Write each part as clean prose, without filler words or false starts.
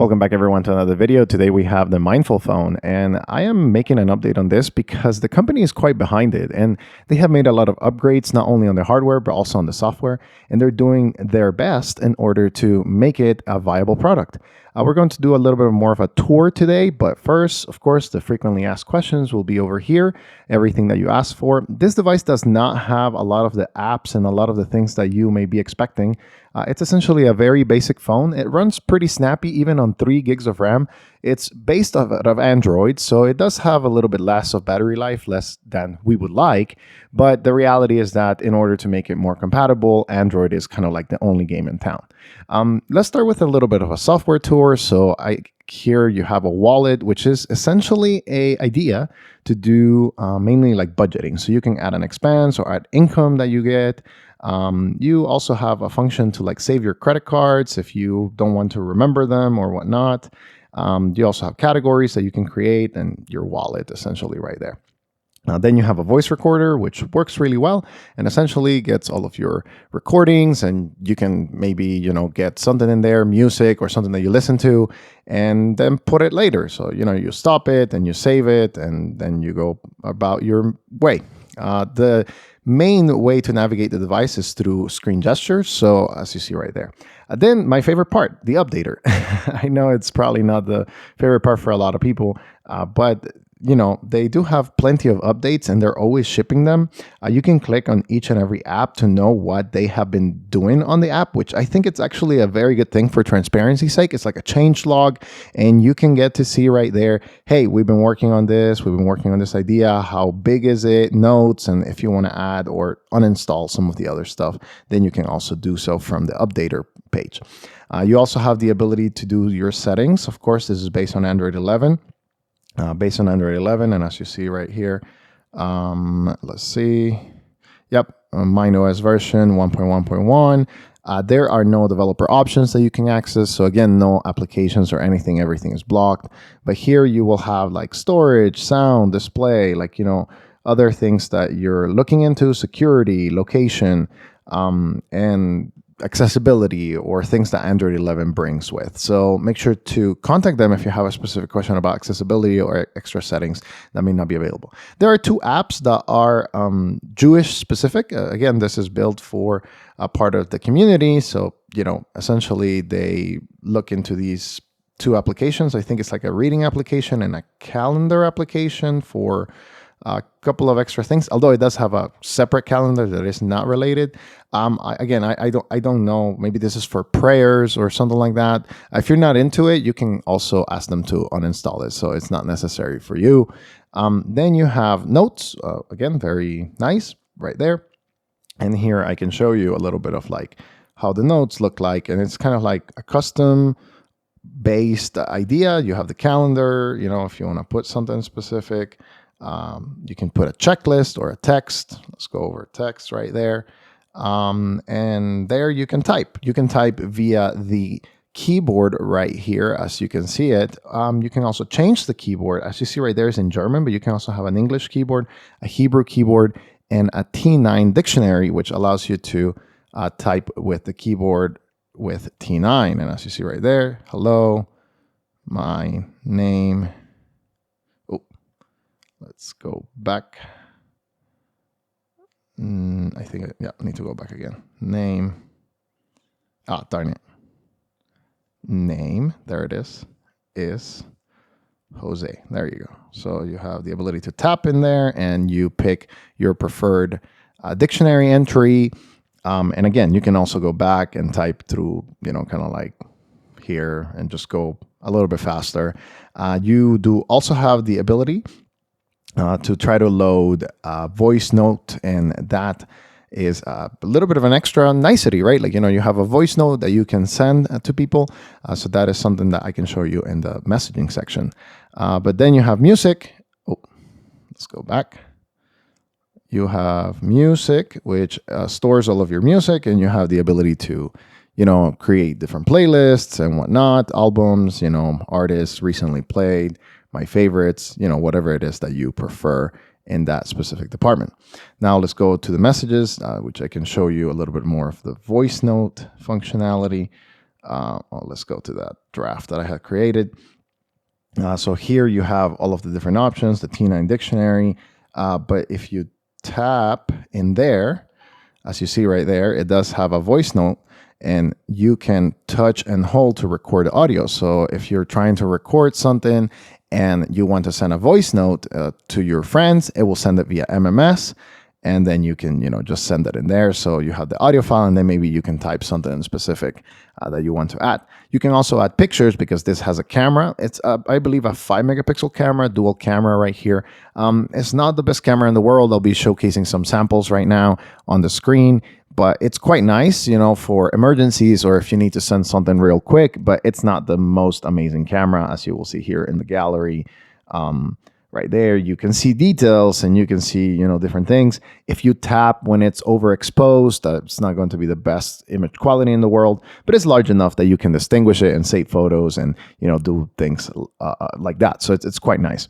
Welcome back everyone to another video. Today we have the Mindful phone, and I am making an update on this because the company is quite behind it and they have made a lot of upgrades not only on the hardware but also on the software, and they're doing their best in order to make it a viable product. We're going to do a little bit more of a tour today, but first, of course, the frequently asked questions will be over here, everything that you asked for. This device does not have a lot of the apps and a lot of the things that you may be expecting. It's essentially a very basic phone. It runs pretty snappy even on 3 gigs of RAM. It's based out of Android, so it does have a little bit less of battery life, less than we would like. But the reality is that in order to make it more compatible, Android is kind of like the only game in town. Let's start with a little bit of a software tour. Here you have a wallet, which is essentially a idea to do mainly like budgeting. So you can add an expense or add income that you get. You also have a function to like save your credit cards if you don't want to remember them or whatnot. You also have categories that you can create and your wallet essentially right there. Then you have a voice recorder, which works really well and essentially gets all of your recordings, and you can maybe, get something in there, music or something that you listen to, and then put it later. So, you stop it and you save it and then you go about your way. The main way to navigate the device is through screen gestures. So as you see right there. Then my favorite part, the updater. I know it's probably not the favorite part for a lot of people, but they do have plenty of updates and they're always shipping them. You can click on each and every app to know what they have been doing on the app, which I think it's actually a very good thing for transparency's sake. It's like a change log, and you can get to see right there, hey, we've been working on this. We've been working on this idea. How big is it? Notes. And if you want to add or uninstall some of the other stuff, then you can also do so from the updater page. You also have the ability to do your settings. Of course, this is based on Android 11. And as you see right here, let's see. Yep, mindOS version 1.1.1. There are no developer options that you can access. So again, no applications or anything. Everything is blocked. But here you will have like storage, sound, display, other things that you're looking into, security, location, and accessibility, or things that Android 11 brings with. So make sure to contact them if you have a specific question about accessibility or extra settings that may not be available. There are 2 apps that are Jewish specific. Again, this is built for a part of the community. So, essentially they look into these 2 applications. I think it's like a reading application and a calendar application for a couple of extra things, although it does have a separate calendar that is not related. I don't know. Maybe this is for prayers or something like that. If you're not into it, you can also ask them to uninstall it. So it's not necessary for you. Then you have notes. Again, very nice right there. And here I can show you a little bit of like how the notes look like. And it's kind of like a custom based idea. You have the calendar, if you want to put something specific. You can put a checklist or a text. Let's go over text right there. And there you can type. You can type via the keyboard right here, as you can see it. You can also change the keyboard. As you see right there is in German, but you can also have an English keyboard, a Hebrew keyboard, and a T9 dictionary, which allows you to type with the keyboard with T9. And as you see right there, hello, my name. Let's go back. I need to go back again. Name. Darn it. Name, there it is Jose. There you go. So you have the ability to tap in there and you pick your preferred dictionary entry. And again, you can also go back and type through, kind of like here and just go a little bit faster. You do also have the ability to try to load a voice note, and that is a little bit of an extra nicety, right? You have a voice note that you can send to people. So that is something that I can show you in the messaging section. But then you have music. Let's go back. You have music, which stores all of your music, and you have the ability to, create different playlists and whatnot, albums, artists recently played, my favorites, whatever it is that you prefer in that specific department. Now let's go to the messages, which I can show you a little bit more of the voice note functionality. Well, let's go to that draft that I had created. So here you have all of the different options, the T9 dictionary. But if you tap in there, as you see right there, it does have a voice note, and you can touch and hold to record audio. So if you're trying to record something and you want to send a voice note to your friends, it will send it via MMS. And then you can, just send it in there. So you have the audio file, and then maybe you can type something specific that you want to add. You can also add pictures because this has a camera. It's, I believe, a 5-megapixel camera, dual camera right here. It's not the best camera in the world. I'll be showcasing some samples right now on the screen, but it's quite nice, for emergencies or if you need to send something real quick, but it's not the most amazing camera, as you will see here in the gallery. Right there, you can see details and you can see, different things. If you tap when it's overexposed, it's not going to be the best image quality in the world, but it's large enough that you can distinguish it and save photos and, do things like that. So it's quite nice.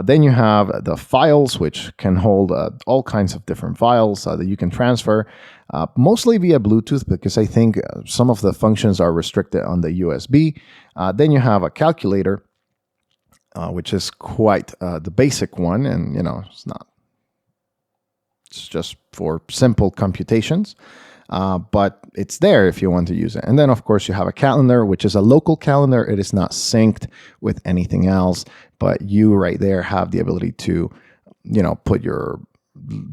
Then you have the files, which can hold all kinds of different files that you can transfer, mostly via Bluetooth, because I think some of the functions are restricted on the USB. Then you have a calculator, which is quite the basic one, and it's just for simple computations, but it's there if you want to use it. And then of course you have a calendar, which is a local calendar. It is not synced with anything else, but you right there have the ability to put your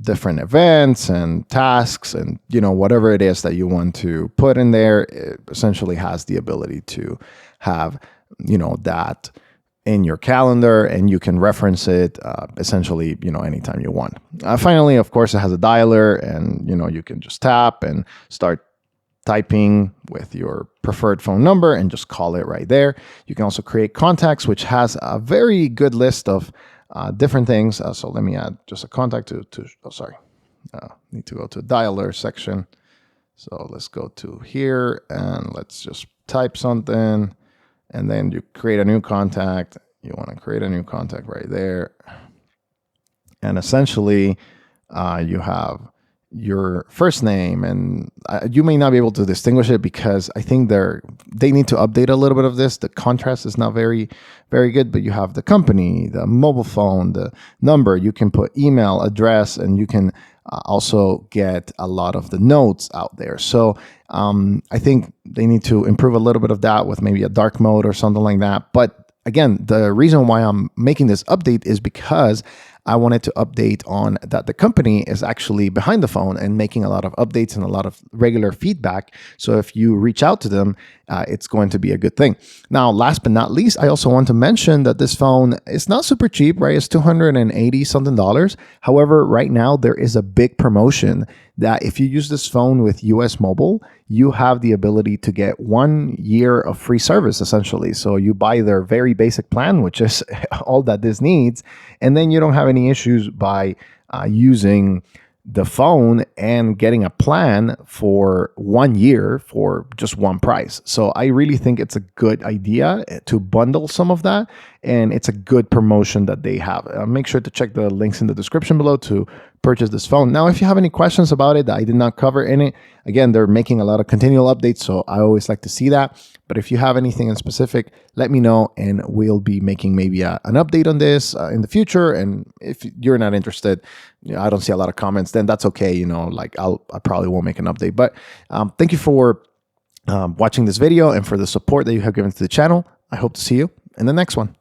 different events and tasks and whatever it is that you want to put in there. It essentially has the ability to have that in your calendar, and you can reference it essentially, anytime you want. Finally, of course, it has a dialer, and you can just tap and start typing with your preferred phone number and just call it right there. You can also create contacts, which has a very good list of different things. So let me add just a contact need to go to dialer section. So let's go to here and let's just type something. And then you create a new contact. You want to create a new contact right there. And essentially, you have your first name, and you may not be able to distinguish it because I think they need to update a little bit of this. The contrast is not very, very good, but you have the company, the mobile phone, the number. You can put email address, and you can also get a lot of the notes out there. So I think they need to improve a little bit of that with maybe a dark mode or something like that. But again, the reason why I'm making this update is because I wanted to update on that the company is actually behind the phone and making a lot of updates and a lot of regular feedback. So if you reach out to them, it's going to be a good thing. Now, last but not least, I also want to mention that this phone is not super cheap, right? It's $280 something. However, right now there is a big promotion that if you use this phone with US Mobile, you have the ability to get 1 year of free service, essentially. So you buy their very basic plan, which is all that this needs, and then you don't have any issues by using the phone and getting a plan for 1 year for just one price. So I really think it's a good idea to bundle some of that, and it's a good promotion that they have. Make sure to check the links in the description below to purchase this phone. Now, if you have any questions about it that I did not cover in it, again, they're making a lot of continual updates, so I always like to see that. But if you have anything in specific, let me know, and we'll be making maybe an update on this in the future. And if you're not interested, I don't see a lot of comments, then that's okay. I probably won't make an update. But thank you for watching this video and for the support that you have given to the channel. I hope to see you in the next one.